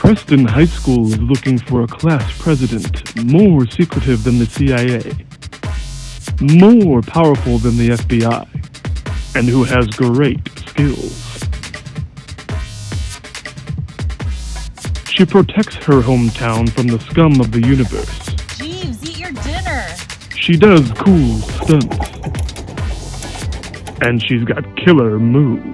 Preston High School is looking for a class president more secretive than the CIA, more powerful than the FBI, and who has great skills. She protects her hometown from the scum of the universe. Jeeves, eat your dinner. She does cool stunts. And she's got killer moves.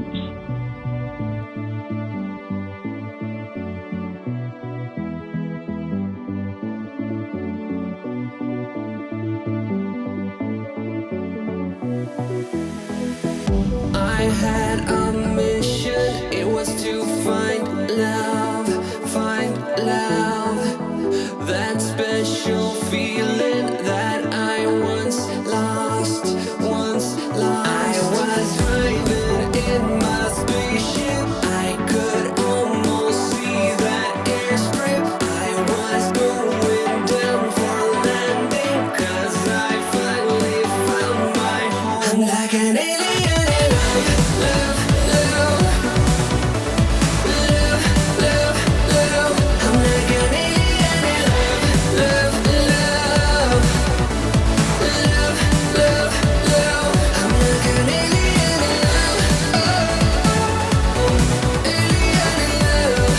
I had a mission, it was to find love, that special feeling that I once lost. I was driving in my spaceship, I could almost see that airstrip. I was going down for landing, 'cause I finally found my home. I'm like an alien in love. I'm like an alien in love. I'm like an alien in love. Alien in love. I'm like an alien in love. Alien in love.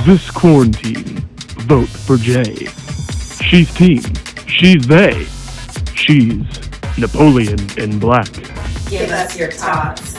This quarantine, vote for Jay. She's team. She's they. She's Napoleon in black. Give us your tots.